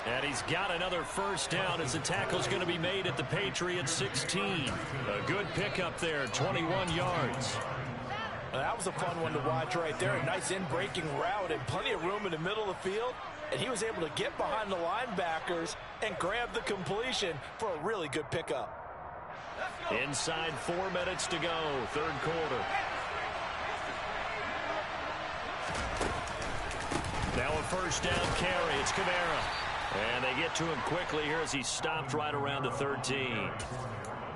And he's got another first down as the tackle's going to be made at the Patriots 16. A good pickup there, 21 yards. Well, that was a fun one to watch right there. A nice in-breaking route and plenty of room in the middle of the field. And he was able to get behind the linebackers and grab the completion for a really good pickup. Inside 4 minutes to go, third quarter. Now a first down carry. It's Kamara. And they get to him quickly here as he stopped right around the 13.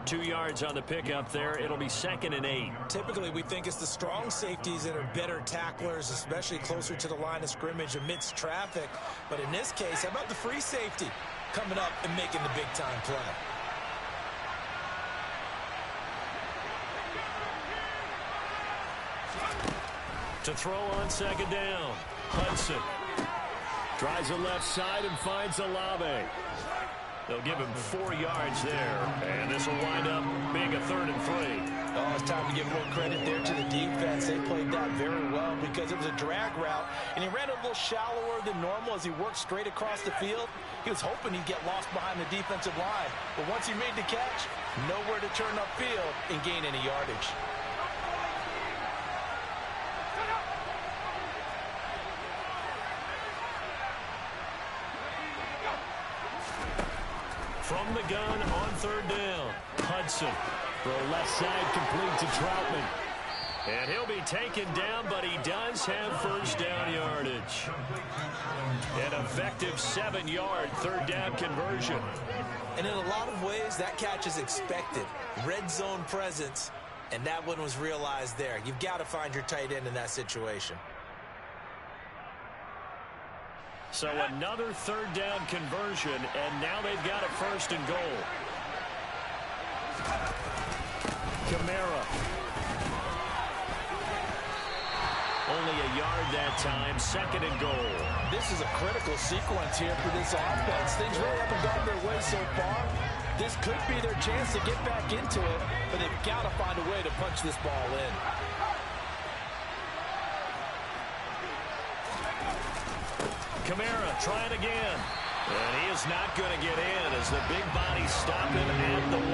2 yards on the pickup there. It'll be 2nd and 8. Typically, we think it's the strong safeties that are better tacklers, especially closer to the line of scrimmage amidst traffic. But in this case, how about the free safety coming up and making the big-time play? To throw on second down, Hudson. Tries the left side and finds Olave. They'll give him 4 yards there, and this will wind up being a 3rd and 3. Oh, it's time to give more credit there to the defense. They played that very well because it was a drag route, and he ran a little shallower than normal as he worked straight across the field. He was hoping he'd get lost behind the defensive line, but once he made the catch, nowhere to turn upfield and gain any yardage. From the gun on third down, Hudson. Throw left side complete to Troutman. And he'll be taken down, but he does have first down yardage. An effective 7-yard third down conversion. And in a lot of ways, that catch is expected. Red zone presence, and that one was realized there. You've got to find your tight end in that situation. So another third down conversion, and now they've got a 1st and goal. Kamara. Only a yard that time, 2nd and goal. This is a critical sequence here for this offense. Things really haven't gone their way so far. This could be their chance to get back into it, but they've got to find a way to punch this ball in. Kamara trying again. And he is not going to get in as the big body stop him at the 1.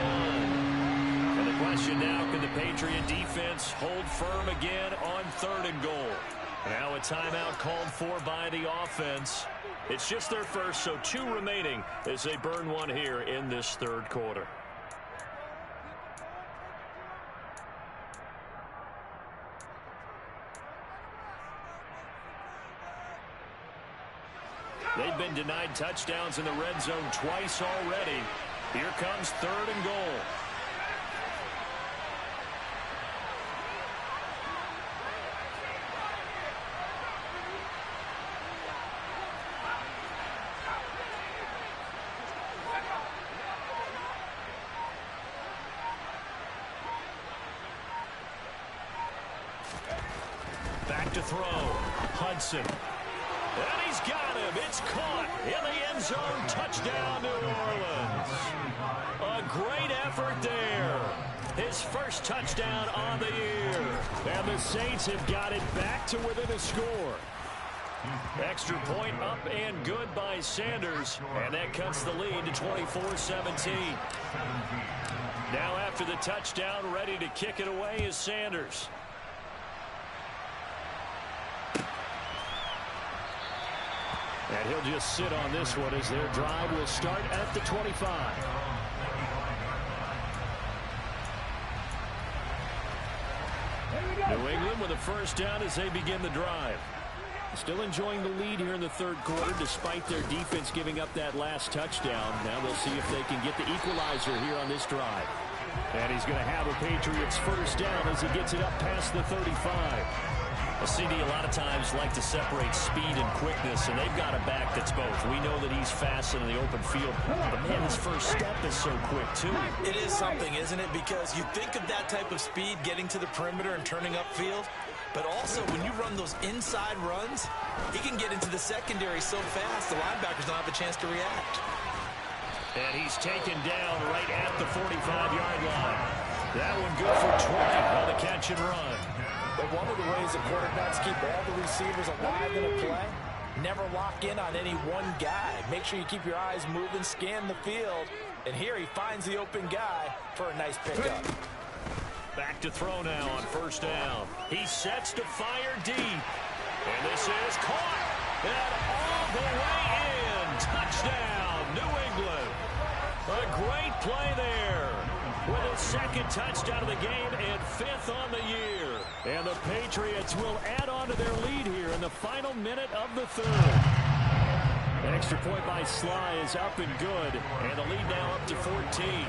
And the question now, can the Patriot defense hold firm again on 3rd and goal? Now a timeout called for by the offense. It's just their first, so 2 remaining as they burn one here in this third quarter. They've been denied touchdowns in the red zone twice already. Here comes 3rd and goal. Back to throw. Hudson. And he's got him. It's caught in the end zone. Touchdown, New Orleans. A great effort there. His first touchdown on the year. And the Saints have got it back to within a score. Extra point up and good by Sanders. And that cuts the lead to 24-17. Now after the touchdown, ready to kick it away is Sanders. And he'll just sit on this one as their drive will start at the 25. New England with a first down as they begin the drive. Still enjoying the lead here in the third quarter despite their defense giving up that last touchdown. Now they'll see if they can get the equalizer here on this drive. And he's going to have a Patriots first down as he gets it up past the 35. Well, CD a lot of times like to separate speed and quickness, and they've got a back that's both. We know that he's fast in the open field, but man, his first step is so quick, too. It is something, isn't it? Because you think of that type of speed getting to the perimeter and turning upfield, but also when you run those inside runs, he can get into the secondary so fast the linebackers don't have a chance to react. And he's taken down right at the 45-yard line. That one good for 20 on the catch and run. But one of the ways the quarterbacks keep all the receivers alive in a play, never lock in on any one guy. Make sure you keep your eyes moving, scan the field, and here he finds the open guy for a nice pickup. Back to throw now on first down. He sets to fire deep. And this is caught. And all the way in. Touchdown, New England. A great play there. With his second touchdown of the game and 5th on the year. And the Patriots will add on to their lead here in the final minute of the third. An extra point by Sly is up and good. And the lead now up to 14.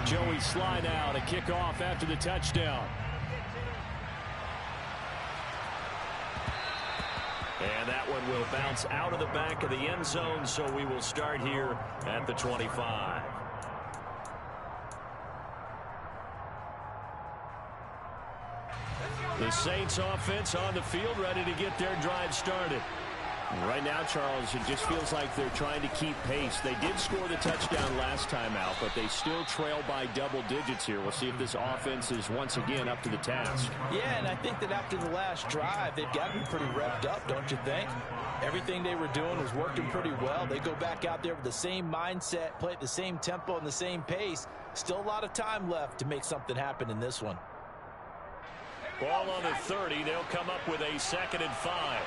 Joey Sly now to kick off after the touchdown. And that one will bounce out of the back of the end zone, so we will start here at the 25. The Saints offense on the field ready to get their drive started. Right now, Charles, it just feels like they're trying to keep pace. They did score the touchdown last time out, but they still trail by double digits here. We'll see if this offense is once again up to the task. Yeah, and I think that after the last drive, they've got to be pretty revved up, don't you think? Everything they were doing was working pretty well. They go back out there with the same mindset, play at the same tempo and the same pace. Still a lot of time left to make something happen in this one. Ball on the 30. They'll come up with a 2nd and 5.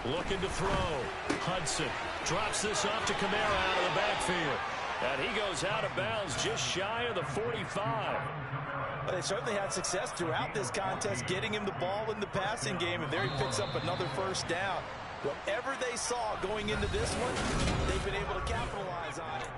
Looking to throw. Hudson drops this off to Kamara out of the backfield. And he goes out of bounds just shy of the 45. But they certainly had success throughout this contest, getting him the ball in the passing game, and there he picks up another first down. Whatever they saw going into this one, they've been able to capitalize on it.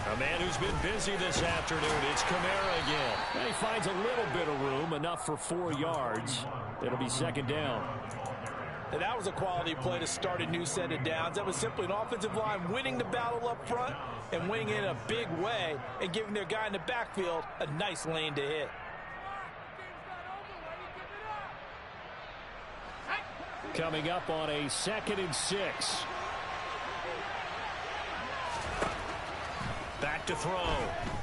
A man who's been busy this afternoon, it's Kamara again. And he finds a little bit of room, enough for 4 yards. It'll be 2nd down. And that was a quality play to start a new set of downs. That was simply an offensive line winning the battle up front and winning it in a big way and giving their guy in the backfield a nice lane to hit. Coming up on a 2nd and 6. Back to throw.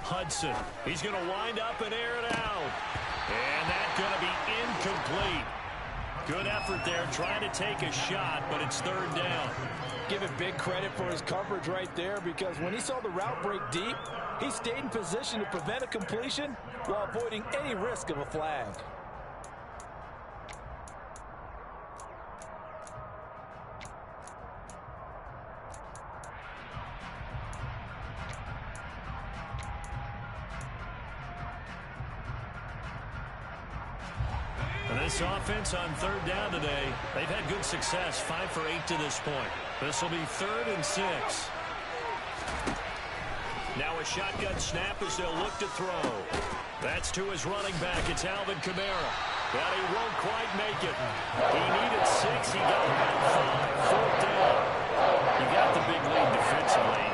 Hudson. He's going to wind up and air it out. effort there, trying to take a shot, but it's third down. Give him big credit for his coverage right there, because when he saw the route break deep, he stayed in position to prevent a completion while avoiding any risk of a flag. This offense on third down today, they've had good success, 5 for 8 to this point. This will be 3rd and 6. Now a shotgun snap as they'll look to throw. That's to his running back. It's Alvin Kamara. But he won't quite make it. He needed 6. He got about 5. 4th down. You got the big lead defensively.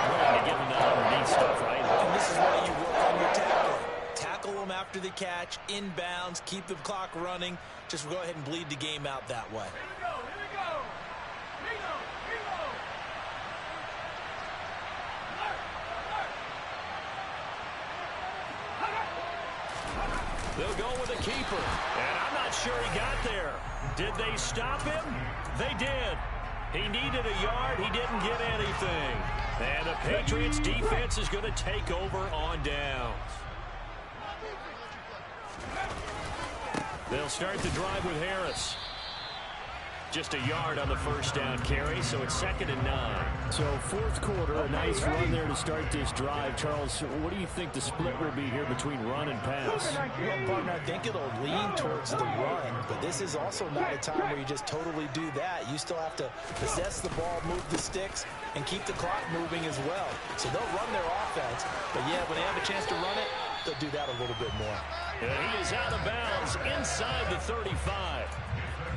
Willing to give him that underneath stuff, right? And this is why you work on your tackle. Tackle them after the catch, inbounds, keep the clock running. Just go ahead and bleed the game out that way. They'll go with a keeper. And I'm not sure he got there. Did they stop him? They did. He needed a yard. He didn't get anything. And the Patriots defense is going to take over on downs. They'll start the drive with Harris. Just a yard on the first down carry, so it's 2nd and 9. So fourth quarter, a nice run there to start this drive. Charles, what do you think the split will be here between run and pass? Well, partner, I think it'll lean towards the run, but this is also not a time where you just totally do that. You still have to possess the ball, move the sticks, and keep the clock moving as well. So they'll run their offense, but yeah, when they have a chance to run it, they'll do that a little bit more. And he is out of bounds inside the 35.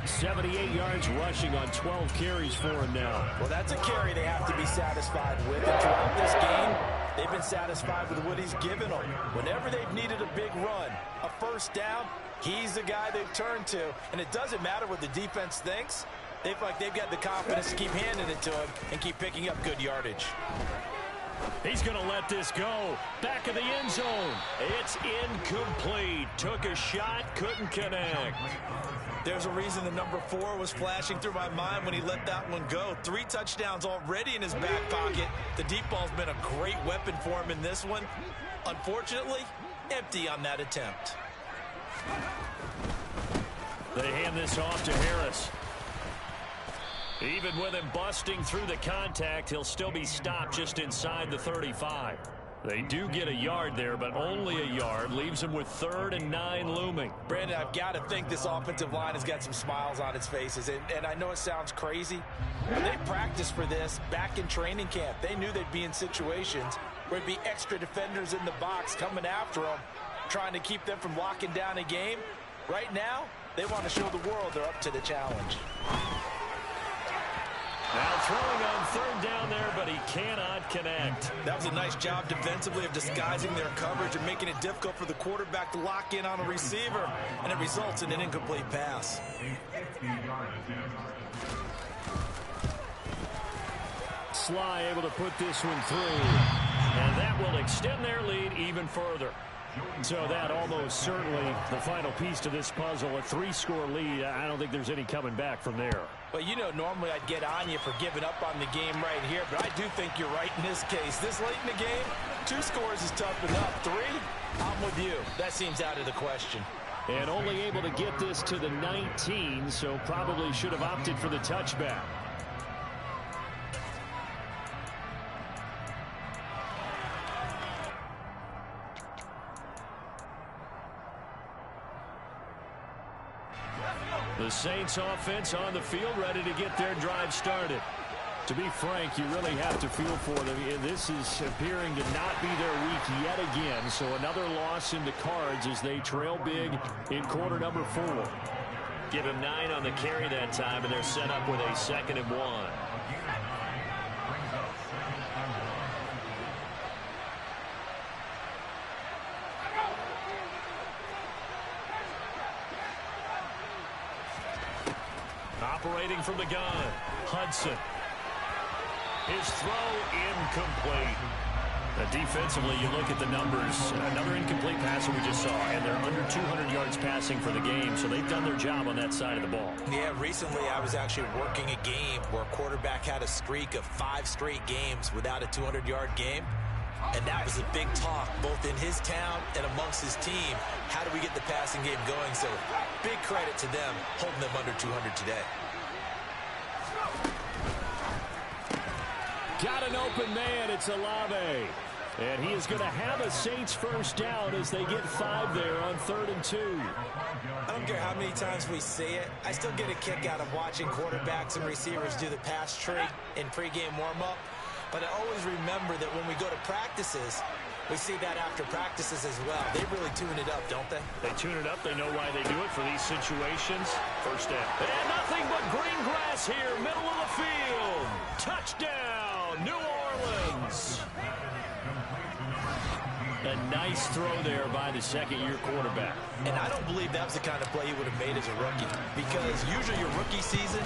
78 yards rushing on 12 carries for him now. Well, that's a carry they have to be satisfied with. And throughout this game, they've been satisfied with what he's given them. Whenever they've needed a big run, a first down, he's the guy they've turned to. And it doesn't matter what the defense thinks. They feel like they've got the confidence to keep handing it to him and keep picking up good yardage. He's going to let this go. Back of the end zone. It's incomplete. Took a shot, couldn't connect. There's a reason the number 4 was flashing through my mind when he let that one go. 3 touchdowns already in his back pocket. The deep ball's been a great weapon for him in this one. Unfortunately, empty on that attempt. They hand this off to Harris. Even with him busting through the contact, he'll still be stopped just inside the 35. They do get a yard there, but only a yard. Leaves him with 3rd and 9 looming. Brandon, I've got to think this offensive line has got some smiles on its faces. And I know it sounds crazy. They practiced for this back in training camp. They knew they'd be in situations where there'd be extra defenders in the box coming after them, trying to keep them from locking down a game. Right now, they want to show the world they're up to the challenge. Now throwing on 3rd down there, but he cannot connect. That was a nice job defensively of disguising their coverage and making it difficult for the quarterback to lock in on a receiver, and it results in an incomplete pass. Sly able to put this one through. And that will extend their lead even further. So that almost certainly the final piece to this puzzle, a 3-score lead. I don't think there's any coming back from there. Well, you know, normally I'd get on you for giving up on the game right here, but I do think you're right in this case. This late in the game, 2 scores is tough enough. 3, I'm with you. That seems out of the question. And only able to get this to the 19, so probably should have opted for the touchback. The Saints offense on the field, ready to get their drive started. To be frank, you really have to feel for them. This is appearing to not be their week yet again. So another loss in the cards as they trail big in quarter number 4. Give him 9 on the carry that time, and they're set up with a 2nd and 1. Operating from the gun, Hudson. His throw incomplete. Defensively, you look at the numbers. Another incomplete passer we just saw, and they're under 200 yards passing for the game, so they've done their job on that side of the ball. Yeah, recently I was actually working a game where a quarterback had a streak of 5 straight games without a 200-yard game, and that was a big talk both in his town and amongst his team. How do we get the passing game going? So big credit to them holding them under 200 today. Got an open man. It's Olave. And he is going to have a Saints first down as they get 5 there on 3rd and 2. I don't care how many times we say it. I still get a kick out of watching quarterbacks and receivers do the pass trick in pregame warm-up. But I always remember that when we go to practices, we see that after practices as well. They really tune it up, don't they? They tune it up. They know why they do it for these situations. First down. And nothing but green grass here, middle of the field. Touchdown, New Orleans. A nice throw there by the second-year quarterback. And I don't believe that was the kind of play he would have made as a rookie, because usually your rookie season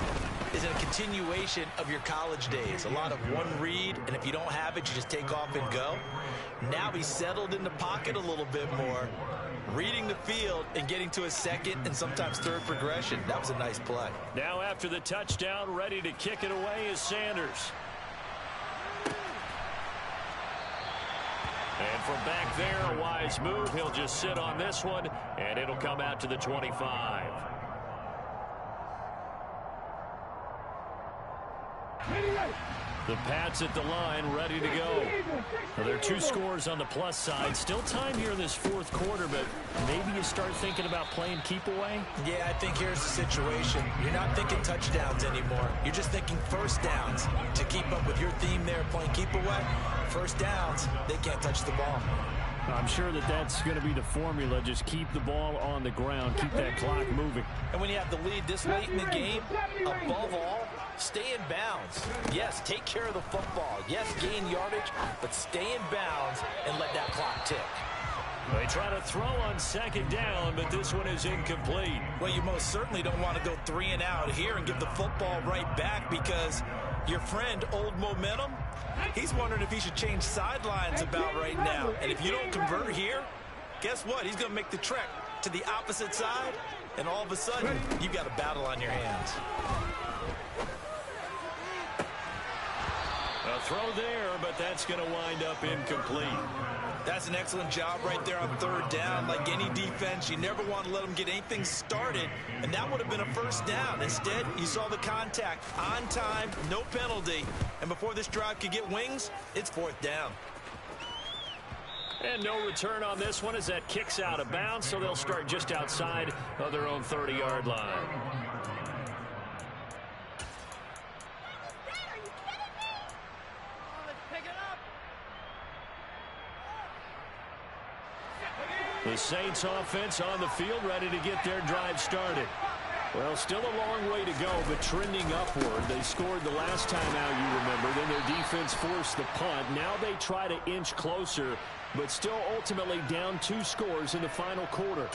is a continuation of your college days. A lot of one read, and if you don't have it, you just take off and go. Now he's settled in the pocket a little bit more, reading the field and getting to a second and sometimes third progression. That was a nice play. Now after the touchdown, ready to kick it away is Sanders. And from back there, a wise move. He'll just sit on this one, and it'll come out to the 25. The Pats at the line, ready to go. Well, there are 2 scores on the plus side. Still time here in this 4th quarter, but maybe you start thinking about playing keep away? Yeah, I think here's the situation. You're not thinking touchdowns anymore. You're just thinking first downs. To keep up with your theme there, playing keep away, first downs, they can't touch the ball. I'm sure that that's going to be the formula. Just keep the ball on the ground. Keep that clock moving. And when you have the lead this late in the game, above all, stay in bounds. Yes, take care of the football. Yes, gain yardage, but stay in bounds and let that clock tick. They try to throw on second down, but this one is incomplete. Well, you most certainly don't want to go 3 and out here and give the football right back, because your friend, Old Momentum, he's wondering if he should change sidelines about right now. And if you don't convert here, guess what? He's going to make the trek to the opposite side, and all of a sudden, you've got a battle on your hands. A throw there, but that's going to wind up incomplete. That's an excellent job right there on 3rd down. Like any defense, you never want to let them get anything started, and that would have been a first down. Instead, you saw the contact on time, no penalty, and before this drive could get wings, it's 4th down. And no return on this one as that kicks out of bounds, so they'll start just outside of their own 30-yard line. The Saints offense on the field, ready to get their drive started. Well, still a long way to go, but trending upward. They scored the last time out, you remember. Then their defense forced the punt. Now they try to inch closer, but still ultimately down 2 scores in the final quarter.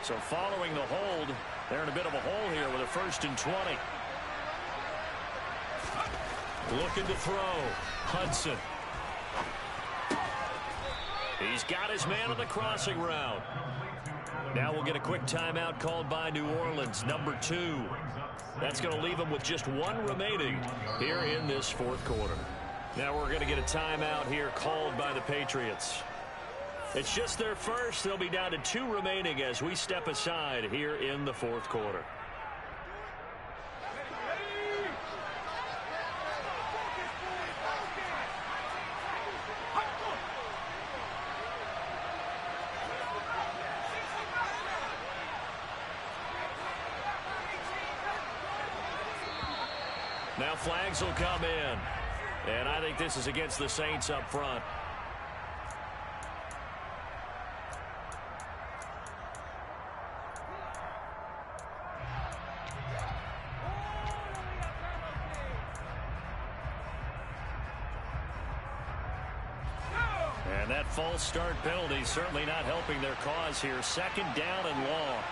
So following the hold, they're in a bit of a hole here with a 1st and 20. Looking to throw. Hudson. He's got his man on the crossing route. Now we'll get a quick timeout called by New Orleans, number 2. That's going to leave them with just 1 remaining here in this 4th quarter. Now we're going to get a timeout here called by the Patriots. It's just their first. They'll be down to 2 remaining as we step aside here in the 4th quarter. Now flags will come in. And I think this is against the Saints up front. And that false start penalty certainly not helping their cause here. 2nd down and long.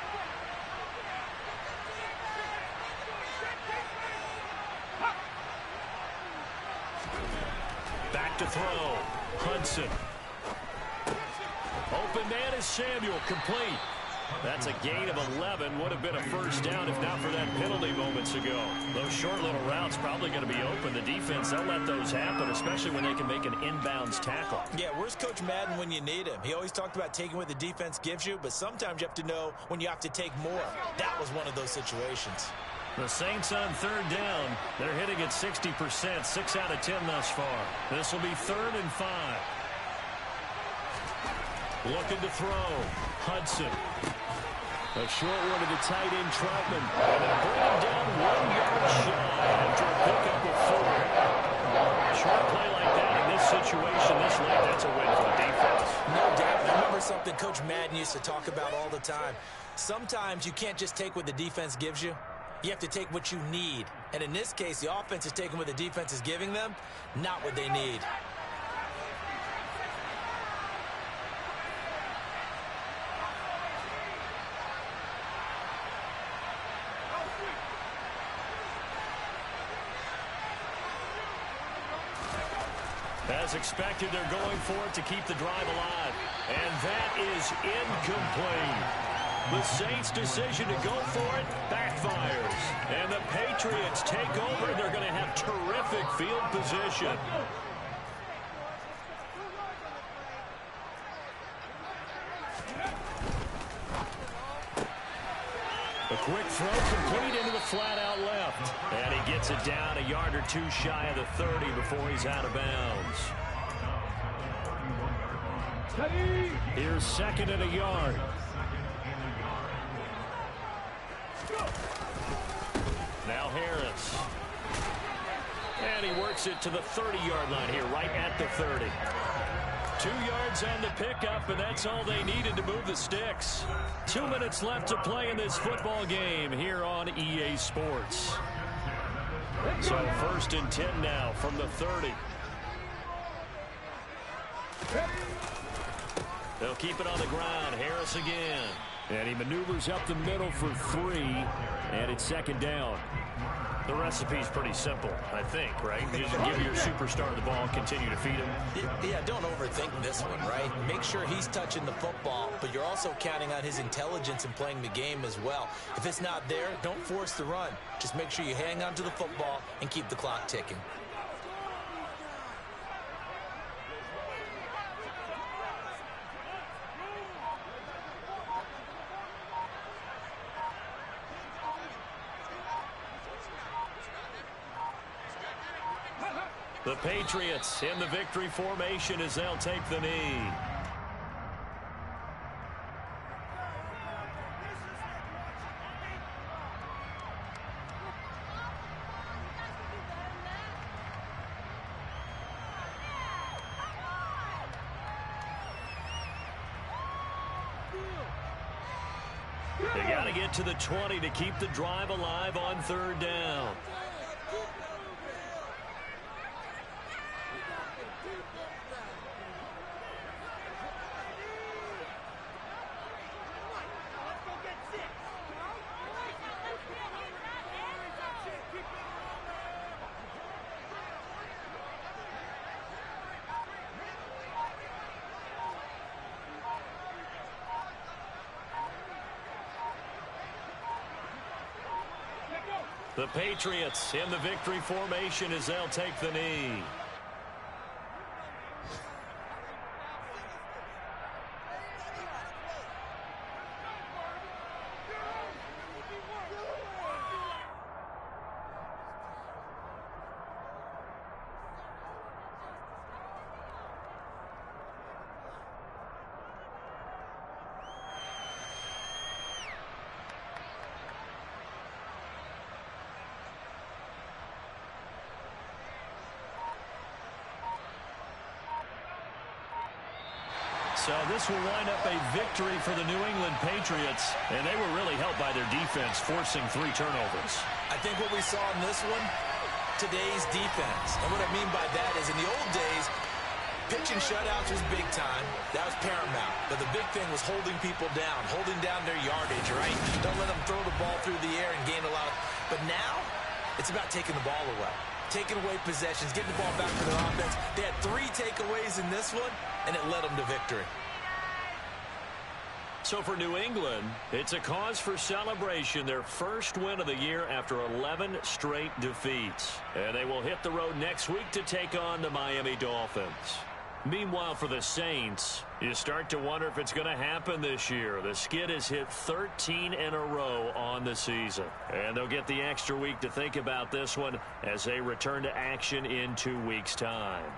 Back to throw. Hudson. Open man is Samuel. Complete. That's a gain of 11. Would have been a first down if not for that penalty moments ago. Those short little routes probably going to be open. The defense, they'll let those happen, especially when they can make an inbounds tackle. Yeah, where's Coach Madden when you need him? He always talked about taking what the defense gives you, but sometimes you have to know when you have to take more. That was one of those situations. The Saints on third down. They're hitting at 60%, 6 out of 10 thus far. This will be 3rd and 5. Looking to throw. Hudson. A short one to the tight end, Troutman. And they'll bring him down 1 yard shy after a pickup of 4. Short play like that in this situation this late, that's a win for the defense. No doubt. I remember something Coach Madden used to talk about all the time. Sometimes you can't just take what the defense gives you. You have to take what you need. And in this case, the offense is taking what the defense is giving them, not what they need. As expected, they're going for it to keep the drive alive. And that is incomplete. The Saints' decision to go for it backfires. And the Patriots take over. They're going to have terrific field position. A quick throw complete into the flat out left. And he gets it down a yard or two shy of the 30 before he's out of bounds. Here's 2nd and a yard. Now Harris. And he works it to the 30-yard line here, right at the 30. 2 yards on the pickup, and that's all they needed to move the sticks. 2 minutes left to play in this football game here on EA Sports. So 1st and 10 now from the 30. They'll keep it on the ground. Harris again. And he maneuvers up the middle for 3, and it's 2nd down. The recipe's pretty simple, I think, right? You just give your superstar the ball and continue to feed him. Yeah, don't overthink this one, right? Make sure he's touching the football, but you're also counting on his intelligence in playing the game as well. If it's not there, don't force the run. Just make sure you hang on to the football and keep the clock ticking. The Patriots in the victory formation as they'll take the knee. They got to get to the 20 to keep the drive alive on 3rd down. The Patriots in the victory formation as they'll take the knee. So this will wind up a victory for the New England Patriots, and they were really helped by their defense, forcing 3 turnovers. I think what we saw in this one, today's defense. And what I mean by that is in the old days, pitching shutouts was big time. That was paramount. But the big thing was holding people down, holding down their yardage, right? Don't let them throw the ball through the air and gain a lot of... But now, it's about taking the ball away. taking away possessions, getting the ball back to their offense. They had 3 takeaways in this one, and it led them to victory. So for New England, it's a cause for celebration, their first win of the year after 11 straight defeats. And they will hit the road next week to take on the Miami Dolphins. Meanwhile, for the Saints, you start to wonder if it's going to happen this year. The skid has hit 13 in a row on the season. And they'll get the extra week to think about this one as they return to action in 2 weeks' time.